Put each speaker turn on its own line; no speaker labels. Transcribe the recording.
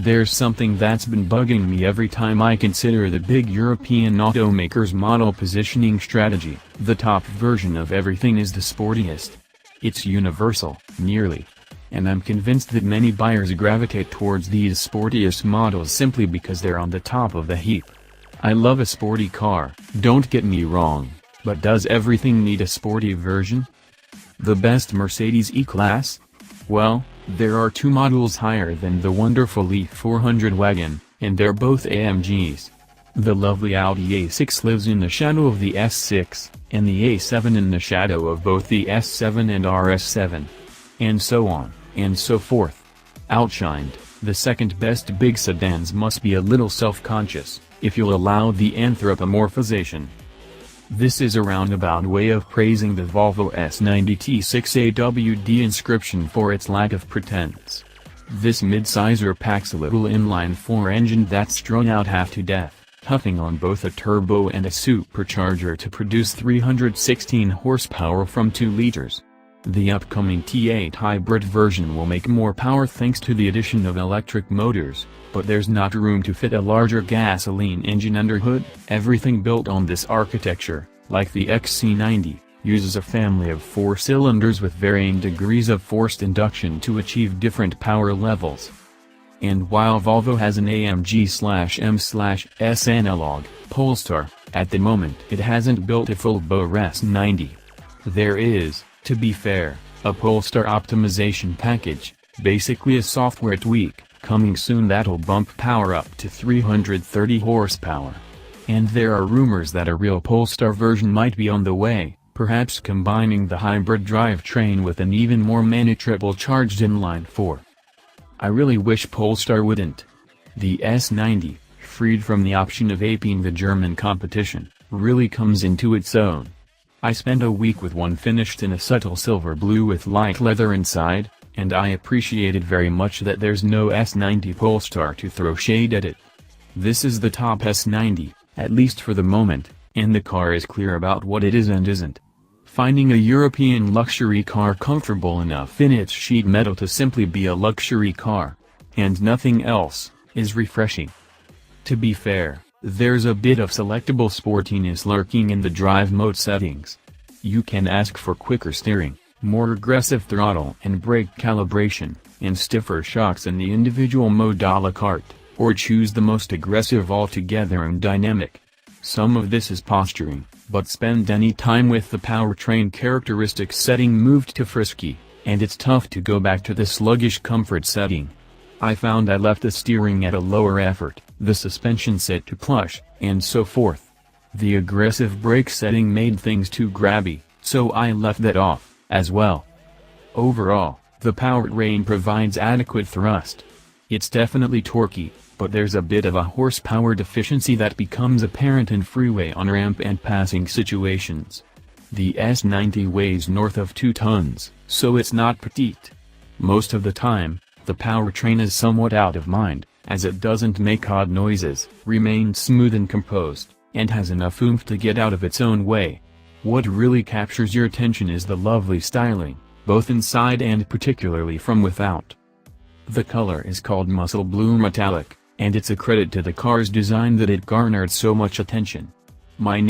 There's something that's been bugging me every time I consider the big European automakers' model positioning strategy. The top version of everything is the sportiest. It's universal, nearly. And I'm convinced that many buyers gravitate towards these sportiest models simply because they're on the top of the heap. I love a sporty car, don't get me wrong, but does everything need a sporty version? The best Mercedes E-Class? Well, there are two models higher than the wonderful Leaf 400 wagon, and they're both AMGs. The lovely Audi A6 lives in the shadow of the S6, and the A7 in the shadow of both the S7 and RS7. And so on, and so forth. Outshined, the second best big sedans must be a little self-conscious, if you'll allow the anthropomorphization. This is a roundabout way of praising the Volvo S90 T6 AWD inscription for its lack of pretense. This midsizer packs a little inline-4 engine that's strung out half to death, huffing on both a turbo and a supercharger to produce 316 horsepower from 2 liters. The upcoming T8 hybrid version will make more power thanks to the addition of electric motors, but there's not room to fit a larger gasoline engine under hood. Everything built on this architecture, like the XC90, uses a family of 4 cylinders with varying degrees of forced induction to achieve different power levels. And while Volvo has an AMG/M/S analog, Polestar, at the moment it hasn't built a full Volvo S90. There is, to be fair, a Polestar optimization package, basically a software tweak, coming soon that'll bump power up to 330 horsepower. And there are rumors that a real Polestar version might be on the way, perhaps combining the hybrid drivetrain with an even more triple-charged inline-4. I really wish Polestar wouldn't. The S90, freed from the option of aping the German competition, really comes into its own. I spent a week with one finished in a subtle silver blue with light leather inside, and I appreciated very much that there's no S90 Polestar to throw shade at it. This is the top S90, at least for the moment, and the car is clear about what it is and isn't. Finding a European luxury car comfortable enough in its sheet metal to simply be a luxury car, and nothing else, is refreshing. To be fair, there's a bit of selectable sportiness lurking in the drive mode settings. You can ask for quicker steering, more aggressive throttle and brake calibration, and stiffer shocks in the individual mode a la carte, or choose the most aggressive altogether and dynamic. Some of this is posturing, but spend any time with the powertrain characteristics setting moved to frisky, and it's tough to go back to the sluggish comfort setting. I found I left the steering at a lower effort, the suspension set to plush, and so forth. The aggressive brake setting made things too grabby, so I left that off, as well. Overall, the powertrain provides adequate thrust. It's definitely torquey, but there's a bit of a horsepower deficiency that becomes apparent in freeway on-ramp and passing situations. The S90 weighs north of 2 tons, so it's not petite. Most of the time, the powertrain is somewhat out of mind, as it doesn't make odd noises, remains smooth and composed, and has enough oomph to get out of its own way. What really captures your attention is the lovely styling, both inside and particularly from without. The color is called Muscle Blue Metallic, and it's a credit to the car's design that it garnered so much attention. My name